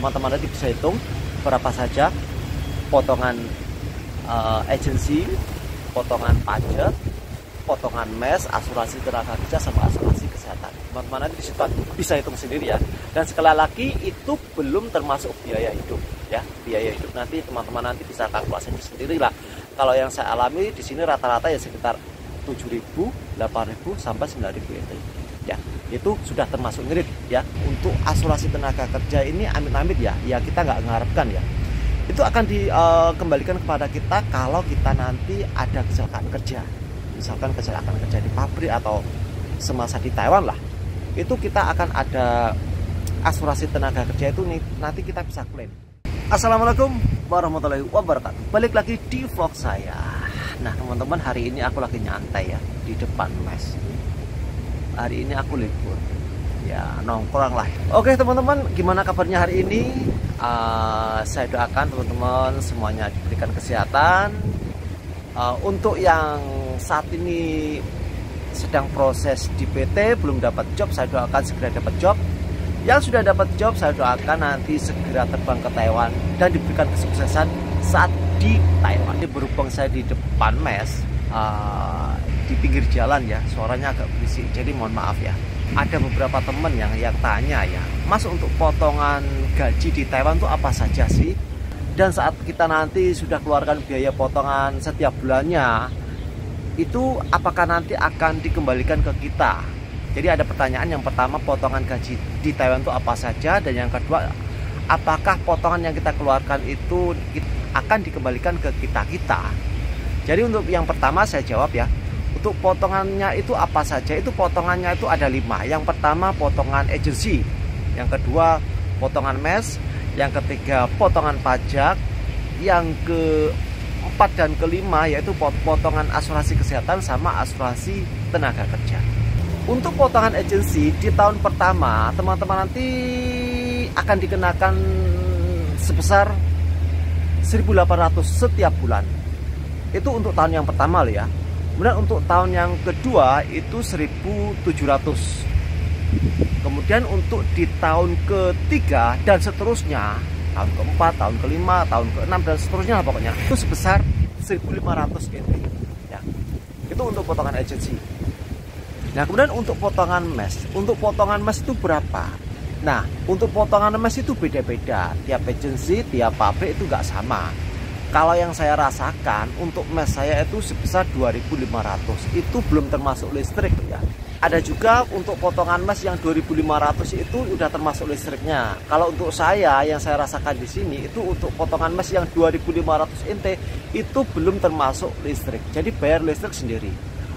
teman-teman nanti bisa hitung berapa saja potongan agensi, potongan pajak, potongan mes, asuransi tenaga kerja sama asuransi kesehatan. Teman-teman nanti bisa hitung sendiri ya. Dan sekali lagi itu belum termasuk biaya hidup ya. Biaya hidup nanti teman-teman nanti bisa kalkulasi sendiri lah. Kalau yang saya alami di sini rata-rata ya sekitar 7.000, 8.000 sampai 9.000 itu. Ya, itu sudah termasuk ngirit ya. Untuk asuransi tenaga kerja ini amit-amit ya kita nggak mengharapkan ya. Itu akan dikembalikan kepada kita kalau kita nanti ada kecelakaan kerja. Misalkan kecelakaan kerja di pabrik atau semasa di Taiwan lah. Itu kita akan ada asuransi tenaga kerja itu nanti kita bisa klaim. Assalamualaikum warahmatullahi wabarakatuh. Balik lagi di vlog saya. Nah teman-teman, hari ini aku lagi nyantai ya di depan mes. Hari ini aku libur ya, nongkrong lah. Oke teman-teman, gimana kabarnya hari ini? Saya doakan teman-teman semuanya diberikan kesehatan. Untuk yang saat ini sedang proses di PT belum dapat job, saya doakan segera dapat job. Yang sudah dapat job, saya doakan nanti segera terbang ke Taiwan dan diberikan kesuksesan saat di Taiwan. Ini berhubung saya di depan mes, di pinggir jalan ya, suaranya agak berisik, jadi mohon maaf ya. Ada beberapa temen yang tanya ya, Mas, untuk potongan gaji di Taiwan itu apa saja sih? Dan saat kita nanti sudah keluarkan biaya potongan setiap bulannya, itu apakah nanti akan dikembalikan ke kita? Jadi ada pertanyaan, yang pertama, potongan gaji di Taiwan itu apa saja? Dan yang kedua, apakah potongan yang kita keluarkan itu akan dikembalikan ke kita-kita? Jadi untuk yang pertama saya jawab ya, untuk potongannya itu apa saja? Itu potongannya itu ada 5. Yang pertama potongan agensi, yang kedua potongan mes, yang ketiga potongan pajak, yang keempat dan kelima yaitu potongan asuransi kesehatan sama asuransi tenaga kerja. Untuk potongan agensi di tahun pertama teman-teman nanti akan dikenakan sebesar 1.800 setiap bulan. Itu untuk tahun yang pertama loh ya. Kemudian untuk tahun yang kedua itu 1.700. Kemudian untuk di tahun ketiga dan seterusnya, tahun keempat, tahun kelima, tahun keenam dan seterusnya pokoknya itu sebesar 1.500 NT ya. Itu untuk potongan agensi. Nah kemudian untuk potongan mes, itu berapa? Nah untuk potongan mes itu beda-beda, tiap agensi, tiap pabrik itu nggak sama. Kalau yang saya rasakan untuk mes saya itu sebesar 2.500, itu belum termasuk listrik ya. Ada juga untuk potongan mes yang 2.500 itu udah termasuk listriknya. Kalau untuk saya yang saya rasakan di sini itu untuk potongan mes yang 2.500 NT itu belum termasuk listrik. Jadi bayar listrik sendiri.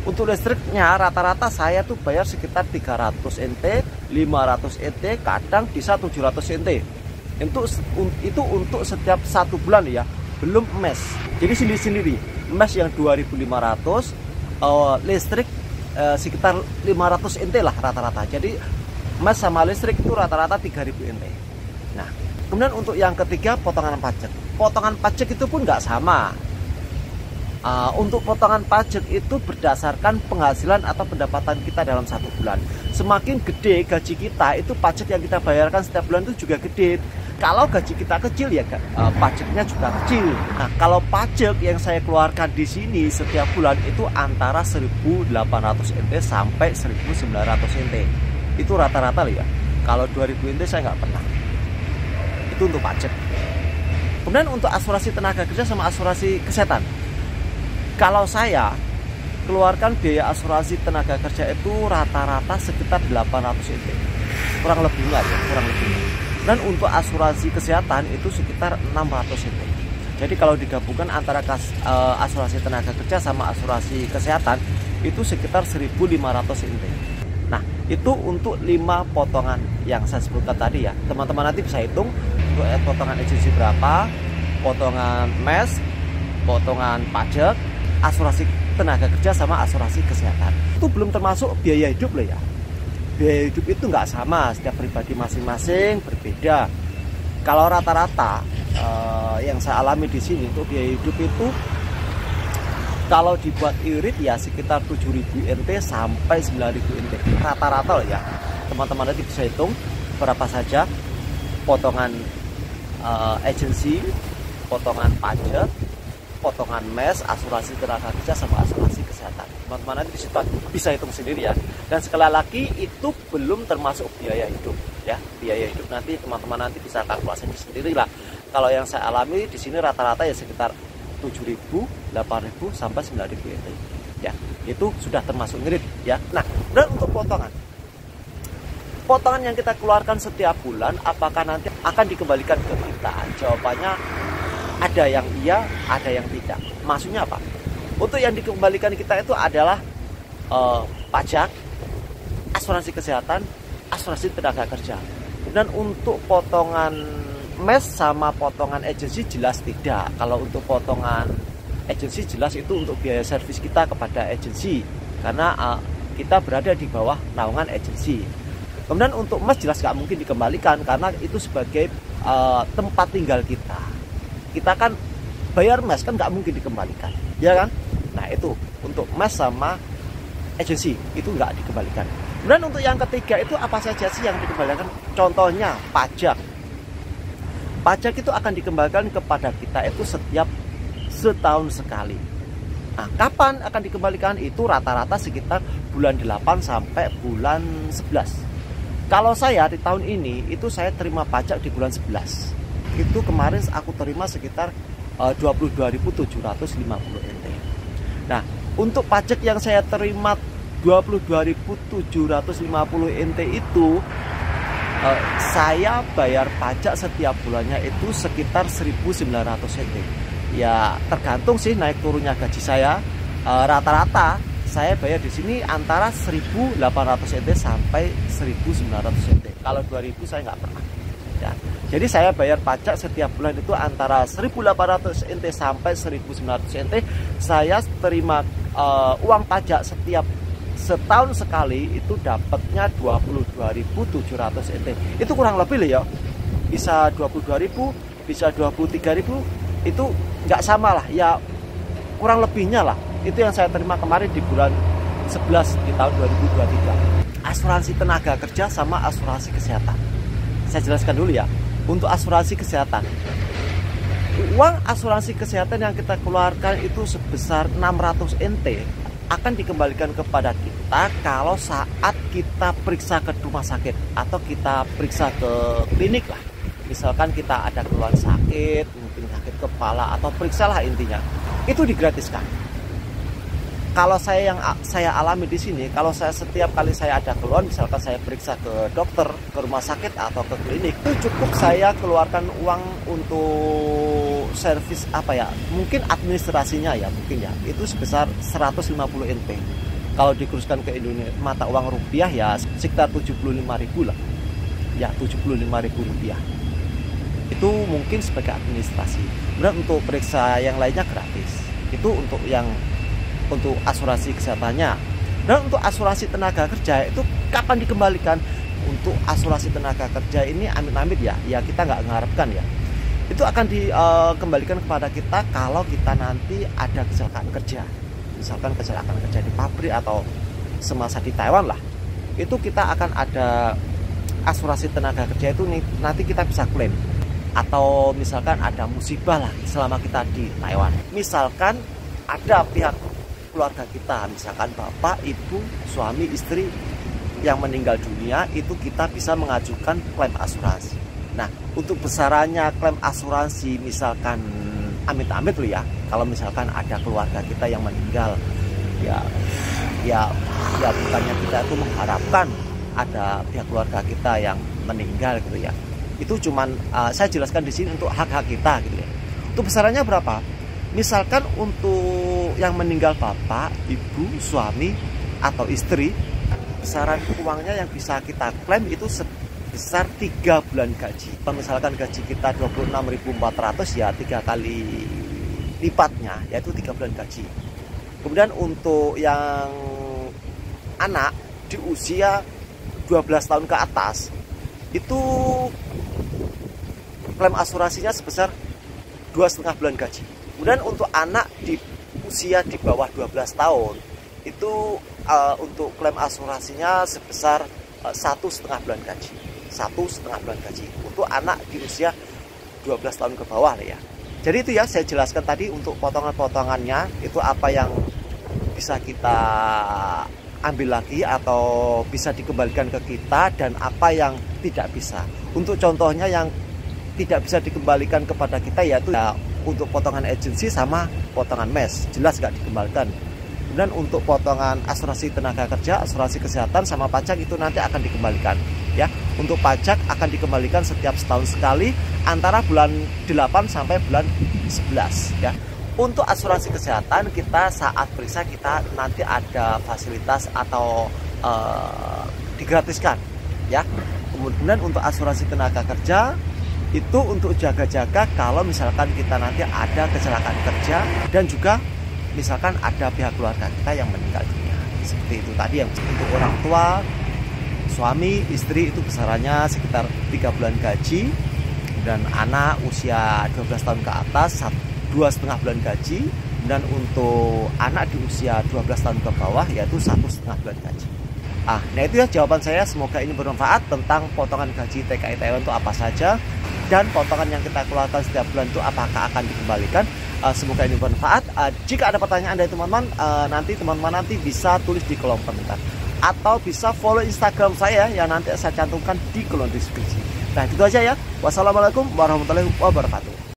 Untuk listriknya rata-rata saya tuh bayar sekitar 300 NT, 500 NT, kadang bisa 700 NT. Itu untuk setiap 1 bulan ya, belum mes. Jadi sendiri-sendiri. Mes yang 2.500, listrik sekitar 500 NT lah rata-rata. Jadi mes sama listrik itu rata-rata 3.000 NT. Nah, kemudian untuk yang ketiga potongan pajak. Potongan pajak itu pun nggak sama. Untuk potongan pajak itu berdasarkan penghasilan atau pendapatan kita dalam 1 bulan. Semakin gede gaji kita, itu pajak yang kita bayarkan setiap bulan itu juga gede. Kalau gaji kita kecil ya pajaknya juga kecil. Nah kalau pajak yang saya keluarkan di sini setiap bulan itu antara 1.800 NT sampai 1.900 NT. Itu rata-rata ya. Kalau 2.000 NT saya nggak pernah. Itu untuk pajak. Kemudian untuk asuransi tenaga kerja sama asuransi kesehatan. Kalau saya keluarkan biaya asuransi tenaga kerja itu rata-rata sekitar 800 NT. Kurang lebih ya, kurang lebih. Dan untuk asuransi kesehatan itu sekitar 600 NT. Jadi kalau digabungkan antara asuransi tenaga kerja sama asuransi kesehatan itu sekitar 1.500 NT. Nah, itu untuk 5 potongan yang saya sebutkan tadi ya. Teman-teman nanti bisa hitung untuk potongan agensi berapa, potongan mes, potongan pajak, asuransi tenaga kerja sama asuransi kesehatan. Itu belum termasuk biaya hidup loh ya. Biaya hidup itu nggak sama, setiap pribadi masing-masing berbeda. Kalau rata-rata yang saya alami di sini untuk biaya hidup itu kalau dibuat irit ya sekitar 7.000 NT sampai 9.000 NT rata-rata loh ya. Teman-teman nanti bisa hitung berapa saja potongan agensi, potongan pajak, potongan mes, asuransi tenaga kerja, sama asuransi kesehatan. Teman-teman nanti di situ bisa hitung sendiri ya. Dan sekali lagi itu belum termasuk biaya hidup ya. Biaya hidup nanti teman-teman nanti bisa kalkulasi sendiri lah. Kalau yang saya alami di sini rata-rata ya sekitar 7.000, 8.000 sampai 9.000 NT. Ya, itu sudah termasuk ngirit ya. Nah, dan untuk potongan yang kita keluarkan setiap bulan, apakah nanti akan dikembalikan ke kita? Jawabannya ada yang iya, ada yang tidak. Maksudnya apa? Untuk yang dikembalikan kita itu adalah pajak, asuransi kesehatan, asuransi tenaga kerja. Dan untuk potongan mes sama potongan agensi jelas tidak. Kalau untuk potongan agensi jelas itu untuk biaya servis kita kepada agensi, karena kita berada di bawah naungan agensi. Kemudian untuk mes jelas nggak mungkin dikembalikan karena itu sebagai tempat tinggal kita. Kita kan bayar mes kan nggak mungkin dikembalikan, ya kan? Nah itu untuk mes sama agensi itu nggak dikembalikan. Kemudian untuk yang ketiga itu apa saja sih yang dikembalikan? Contohnya pajak. Pajak itu akan dikembalikan kepada kita itu setiap setahun sekali. Nah, kapan akan dikembalikan? Itu rata-rata sekitar bulan 8 sampai bulan 11. Kalau saya di tahun ini itu saya terima pajak di bulan 11. Itu kemarin aku terima sekitar 22.750 NT. Nah, untuk pajak yang saya terima 22.750 NT itu saya bayar pajak setiap bulannya itu sekitar 1.900 NT. Ya tergantung sih naik turunnya gaji saya. Rata-rata saya bayar di sini antara 1.800 NT sampai 1.900 NT. Kalau 2.000 saya nggak pernah. Ya. Jadi saya bayar pajak setiap bulan itu antara 1.800 NT sampai 1.900 NT. Saya terima uang pajak setiap setahun sekali itu dapatnya 22.700 NT. Itu kurang lebih loh ya. Bisa 22.000, bisa 23.000, itu nggak sama lah ya, kurang lebihnya lah. Itu yang saya terima kemarin di bulan 11 di tahun 2023. Asuransi tenaga kerja sama asuransi kesehatan. Saya jelaskan dulu ya. Untuk asuransi kesehatan, uang asuransi kesehatan yang kita keluarkan itu sebesar 600 NT akan dikembalikan kepada kita kalau saat kita periksa ke rumah sakit atau kita periksa ke klinik lah. Misalkan kita ada keluhan sakit, mungkin sakit kepala atau periksalah intinya, itu digratiskan. Kalau saya alami di sini, kalau saya setiap kali saya ada keluhan, misalkan saya periksa ke dokter, ke rumah sakit atau ke klinik, itu cukup saya keluarkan uang untuk servis apa ya, mungkin administrasinya ya, mungkin ya, itu sebesar 150 NT. Kalau dikurskan ke Indonesia mata uang rupiah ya sekitar 75.000 lah, ya 75.000 rupiah. Itu mungkin sebagai administrasi. Kemudian untuk periksa yang lainnya gratis. Itu untuk asuransi kesehatannya. Dan untuk asuransi tenaga kerja itu kapan dikembalikan? Untuk asuransi tenaga kerja ini amit-amit ya kita nggak mengharapkan ya. Itu akan dikembalikan kepada kita kalau kita nanti ada kecelakaan kerja. Misalkan kecelakaan kerja di pabrik atau semasa di Taiwan lah. Itu kita akan ada asuransi tenaga kerja itu nanti kita bisa klaim. Atau misalkan ada musibah lah selama kita di Taiwan. Misalkan ada pihak keluarga kita, misalkan bapak, ibu, suami, istri yang meninggal dunia, itu kita bisa mengajukan klaim asuransi. Nah, untuk besarannya klaim asuransi misalkan amit-amit loh ya, kalau misalkan ada keluarga kita yang meninggal, ya bukannya kita itu mengharapkan ada pihak keluarga kita yang meninggal gitu ya. Itu cuman saya jelaskan di sini untuk hak-hak kita gitu ya. Untuk besarannya berapa? Misalkan untuk yang meninggal bapak, ibu, suami atau istri, besaran uangnya yang bisa kita klaim itu sebesar 3 bulan gaji. Kalau misalkan gaji kita 26.400 ya 3 kali lipatnya, yaitu 3 bulan gaji. Kemudian untuk yang anak di usia 12 tahun ke atas itu klaim asuransinya sebesar 2,5 bulan gaji. Kemudian untuk anak di usia di bawah 12 tahun itu untuk klaim asuransinya sebesar 1,5 bulan gaji. 1,5 bulan gaji untuk anak di usia 12 tahun ke bawah lah ya. Jadi itu ya saya jelaskan tadi untuk potongan-potongannya itu apa yang bisa kita ambil lagi atau bisa dikembalikan ke kita dan apa yang tidak bisa. Untuk contohnya yang tidak bisa dikembalikan kepada kita yaitu ya, untuk potongan agensi sama potongan mes jelas nggak dikembalikan. Dan untuk potongan asuransi tenaga kerja, asuransi kesehatan sama pajak itu nanti akan dikembalikan ya. Untuk pajak akan dikembalikan setiap setahun sekali antara bulan 8 sampai bulan 11 ya. Untuk asuransi kesehatan kita saat periksa kita nanti ada fasilitas atau digratiskan ya. Kemudian untuk asuransi tenaga kerja itu untuk jaga-jaga kalau misalkan kita nanti ada kecelakaan kerja dan juga misalkan ada pihak keluarga kita yang meninggal dunia. Seperti itu tadi yang untuk orang tua, suami, istri itu besarannya sekitar 3 bulan gaji dan anak usia 12 tahun ke atas 2,5 bulan gaji dan untuk anak di usia 12 tahun ke bawah yaitu 1,5 bulan gaji. Nah itu ya jawaban saya, semoga ini bermanfaat tentang potongan gaji TKI Taiwan itu apa saja dan potongan yang kita keluarkan setiap bulan itu apakah akan dikembalikan. Semoga ini bermanfaat. Jika ada pertanyaan dari teman-teman, nanti teman-teman bisa tulis di kolom komentar atau bisa follow Instagram saya yang nanti saya cantumkan di kolom deskripsi. Nah itu aja ya. Wassalamualaikum warahmatullahi wabarakatuh.